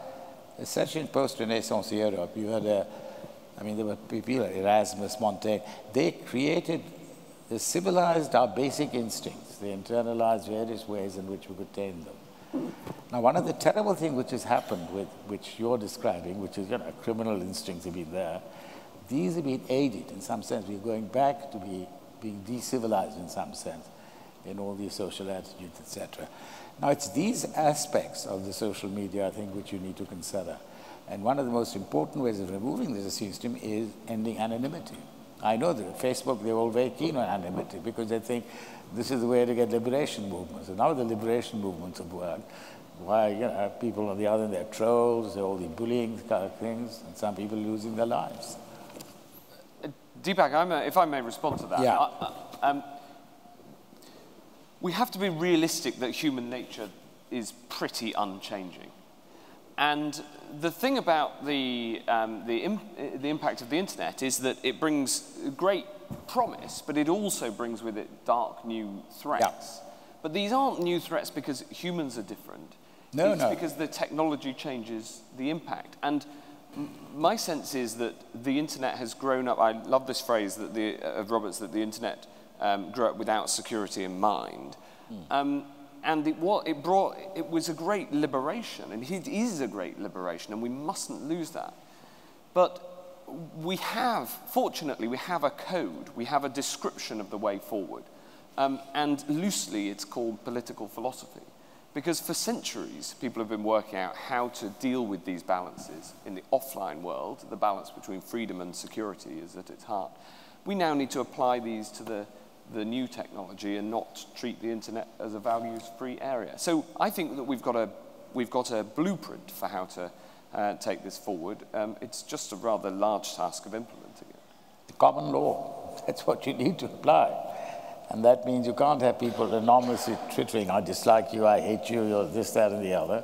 essentially in post-Renaissance Europe, you had there were people like Erasmus, Montaigne, they created They civilized our basic instincts. They internalized various ways in which we could tame them. Now, one of the terrible things which has happened, which you're describing, which is, criminal instincts have been there, these have been aided in some sense. We're going back to being de-civilized in some sense in all these social attitudes, etc. Now, it's these aspects of the social media, I think, which you need to consider. And one of the most important ways of removing this, it seems to me, is ending anonymity. I know that Facebook, they're all very keen on anonymity because they think this is the way to get liberation movements. And now the liberation movements have worked. Why, people on the other end, they're trolls, they're all the bullying kind of things, and some people losing their lives. Deepak, if I may respond to that. Yeah. We have to be realistic that human nature is pretty unchanging. And the thing about the impact of the internet is that it brings great promise, but it also brings with it dark new threats. Yeah. But these aren't new threats because humans are different. No, it's because the technology changes the impact. And my sense is that the internet has grown up. I love this phrase that of Robert's, that the internet grew up without security in mind. And it was a great liberation, and it is a great liberation, and we mustn't lose that. But fortunately, we have a code, we have a description of the way forward. And loosely, it's called political philosophy. Because for centuries, people have been working out how to deal with these balances in the offline world. The balance between freedom and security is at its heart. We now need to apply these to the new technology and not treat the internet as a values-free area. So I think that we've got a blueprint for how to take this forward. It's just a rather large task of implementing it. The common law, that's what you need to apply. And that means you can't have people anonymously twittering, I dislike you, I hate you, you're this, that, and the other.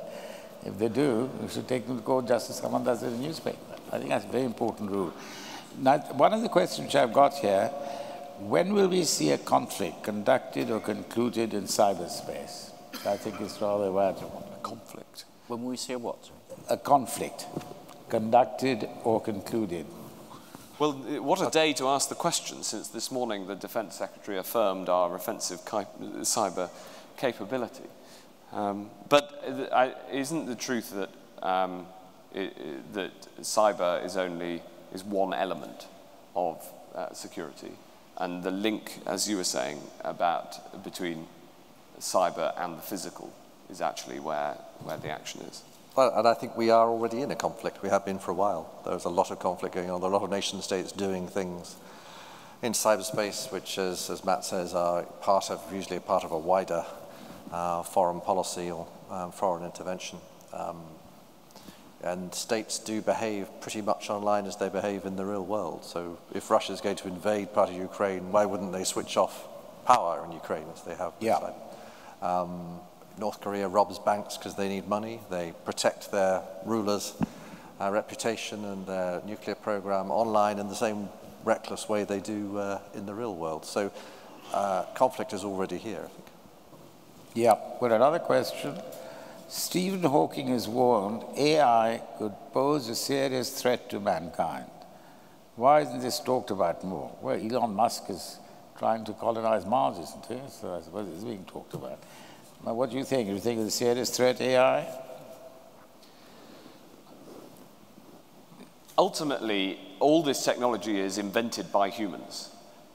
If they do, you should take them to court just as someone does in a newspaper. I think that's a very important rule. Now, one of the questions which I've got here, when will we see a conflict conducted or concluded in cyberspace? I think it's rather valuable. A conflict? When will we see a what? A conflict conducted or concluded. Well, what a day to ask the question, since this morning the Defence Secretary affirmed our offensive cyber capability. But isn't the truth that that cyber is one element of security, and the link, as you were saying, between cyber and the physical is actually where the action is? Well, and I think we are already in a conflict. We have been for a while. There's a lot of conflict going on. There are a lot of nation states doing things in cyberspace, which, as Matt says, are usually a part of a wider foreign policy or foreign intervention. And states do behave pretty much online as they behave in the real world. So if Russia's going to invade part of Ukraine, why wouldn't they switch off power in Ukraine as they have this time? North Korea robs banks because they need money. They protect their rulers' reputation and their nuclear program online in the same reckless way they do in the real world. So conflict is already here, I think. Yeah. Well, another question. Stephen Hawking has warned AI could pose a serious threat to mankind. Why isn't this talked about more? Well, Elon Musk is trying to colonize Mars, isn't he? So I suppose it's being talked about. Now, what do you think? Do you think it's a serious threat, AI? Ultimately, all this technology is invented by humans.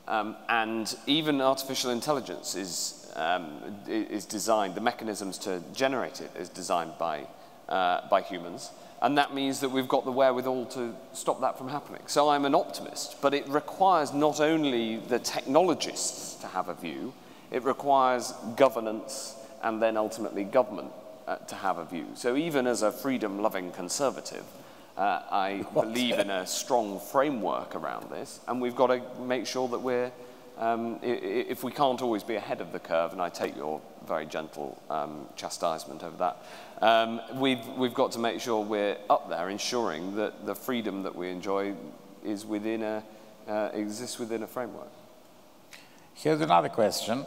And even artificial intelligence is designed, the mechanisms to generate it is designed by humans. And that means that we've got the wherewithal to stop that from happening. So I'm an optimist, but it requires not only the technologists to have a view, it requires governance and then ultimately government to have a view. So even as a freedom-loving conservative, I believe in a strong framework around this, and we've got to make sure that we're, if we can't always be ahead of the curve, and I take your very gentle chastisement over that, we've got to make sure we're up there, ensuring that the freedom that we enjoy is exists within a framework. Here's another question.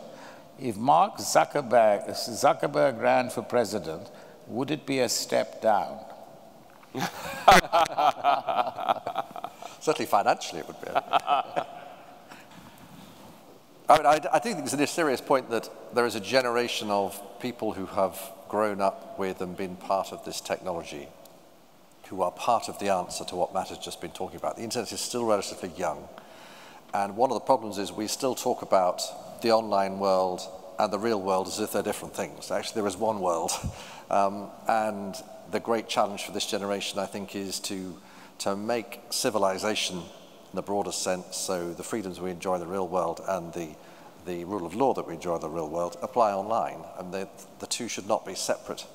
If Mark Zuckerberg ran for president, would it be a step down? Certainly financially it would be. I mean, I do think it's a serious point that there is a generation of people who have grown up with and been part of this technology who are part of the answer to what Matt has just been talking about. The internet is still relatively young. And one of the problems is we still talk about the online world and the real world as if they're different things. Actually, there is one world. And the great challenge for this generation, I think, is to make civilization in the broadest sense, so the freedoms we enjoy in the real world and the rule of law that we enjoy in the real world apply online. And the two should not be separate.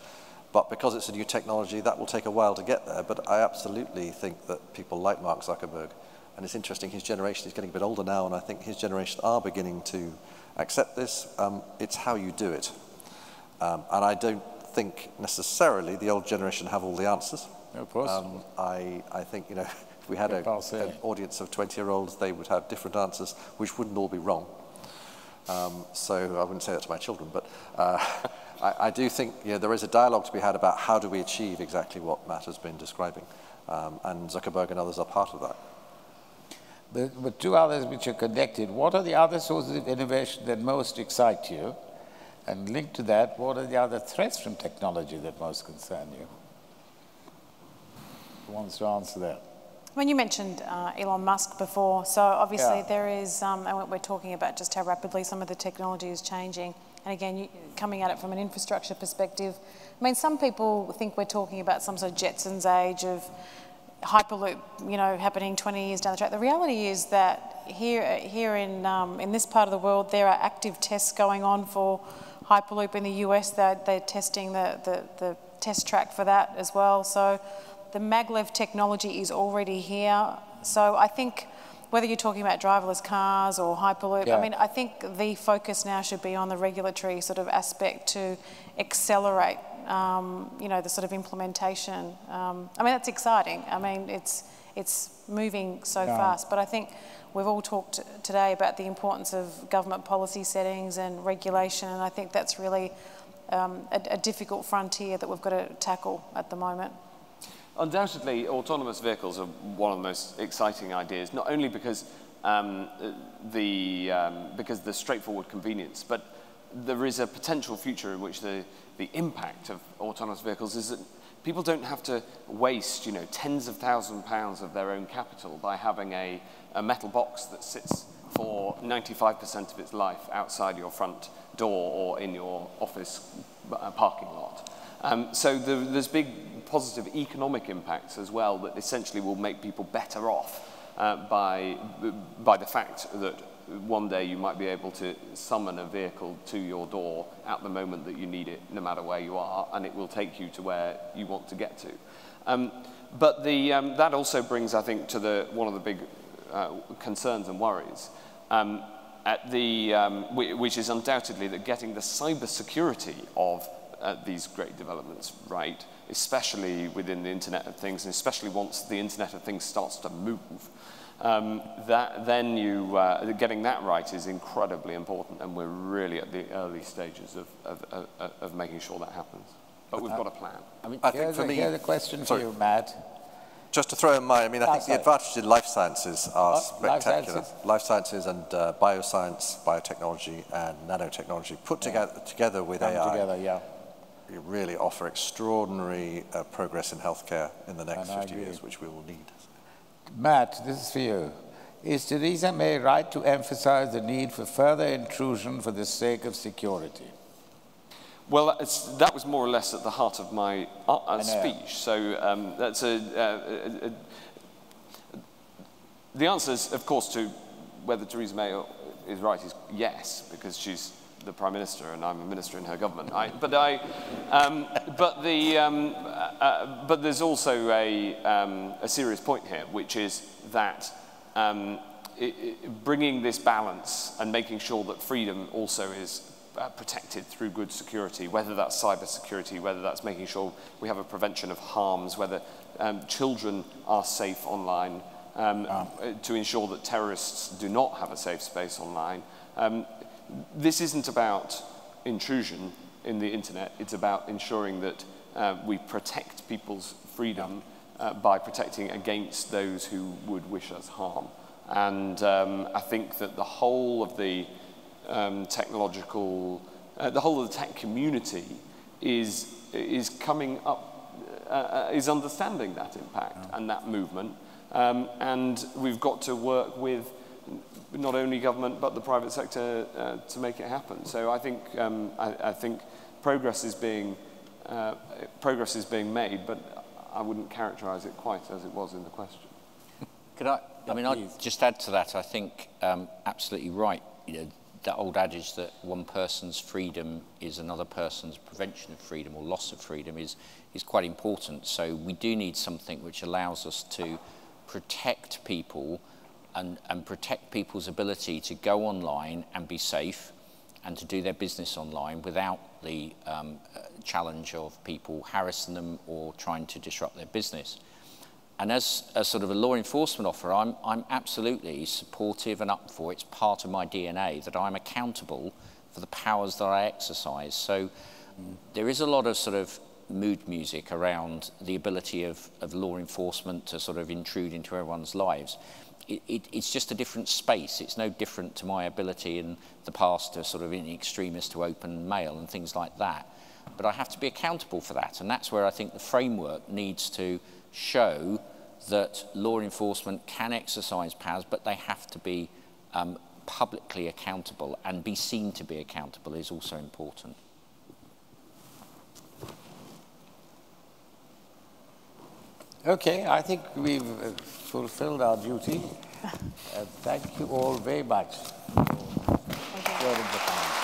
But because it's a new technology, that will take a while to get there. But I absolutely think that people like Mark Zuckerberg, and it's interesting, his generation is getting a bit older now, and I think his generation are beginning to accept this. It's how you do it. And I don't think necessarily the old generation have all the answers. Of course. I think, you know, if we had an audience of 20-year-olds, they would have different answers, which wouldn't all be wrong. So I wouldn't say that to my children, but I do think, you know, there is a dialogue to be had about how do we achieve exactly what Matt has been describing. And Zuckerberg and others are part of that. But two others which are connected. What are the other sources of innovation that most excite you? And linked to that, what are the other threats from technology that most concern you? Who wants to answer that? When you mentioned Elon Musk before, so obviously there is, and we're talking about just how rapidly some of the technology is changing. And again, coming at it from an infrastructure perspective, I mean, some people think we're talking about some sort of Jetsons age of Hyperloop, you know, happening 20 years down the track. The reality is that here in this part of the world, there are active tests going on for Hyperloop in the US. They're testing the test track for that as well. So the maglev technology is already here. So I think whether you're talking about driverless cars or Hyperloop, I mean, I think the focus now should be on the regulatory sort of aspect to accelerate you know, the sort of implementation. I mean, that's exciting. I mean, it's moving so fast. But I think we've all talked today about the importance of government policy settings and regulation, and I think that's really a difficult frontier that we've got to tackle at the moment. Undoubtedly, autonomous vehicles are one of the most exciting ideas, not only because the straightforward convenience, but there is a potential future in which the impact of autonomous vehicles is that people don't have to waste, you know, tens of thousands of pounds of their own capital by having a metal box that sits for 95% of its life outside your front door or in your office parking lot. So there's big positive economic impacts as well that essentially will make people better off by the fact that one day you might be able to summon a vehicle to your door at the moment that you need it, no matter where you are, and it will take you to where you want to get to. But that also brings, I think, to one of the big concerns and worries, which is undoubtedly that getting the cybersecurity of these great developments right, especially within the Internet of Things, and especially once the Internet of Things starts to move, getting that right is incredibly important, and we're really at the early stages of making sure that happens. But we've got a plan. I mean, here's a question for you, Matt. Just to throw in mind, I mean, I think the advantages in life sciences are spectacular. Life sciences and bioscience, biotechnology, and nanotechnology put together with AI. You really offer extraordinary progress in healthcare in the next 50 years, which we will need. Matt, this is for you. Is Theresa May right to emphasize the need for further intrusion for the sake of security? Well, that was more or less at the heart of my speech. So that's the answer is, of course, to whether Theresa May is right is yes, because she's the Prime Minister and I'm a minister in her government. But there's also a serious point here, which is that bringing this balance and making sure that freedom also is protected through good security, whether that's cyber security, whether that's making sure we have a prevention of harms, whether children are safe online, to ensure that terrorists do not have a safe space online. This isn't about intrusion in the internet, it's about ensuring that we protect people's freedom by protecting against those who would wish us harm. And I think that the whole of the technological, the whole of the tech community is coming up, is understanding that impact and that movement. And we've got to work with not only government but the private sector to make it happen. So I think progress is being made, but I wouldn't characterise it quite as it was in the question. Could I? I mean, I'd just add to that. I think absolutely right. You know, that old adage that one person's freedom is another person's prevention of freedom or loss of freedom is quite important. So we do need something which allows us to protect people and protect people's ability to go online and be safe and to do their business online without the challenge of people harassing them or trying to disrupt their business. And as a sort of a law enforcement officer, I'm absolutely supportive and up for it. It's part of my DNA that I'm accountable for the powers that I exercise. So there is a lot of sort of mood music around the ability of law enforcement to sort of intrude into everyone's lives. It's just a different space. It's no different to my ability in the past to sort of in extremists to open mail and things like that. But I have to be accountable for that. And that's where I think the framework needs to show that law enforcement can exercise powers, but they have to be publicly accountable, and be seen to be accountable is also important. Okay, I think we've fulfilled our duty. Thank you all very much for sharing the time.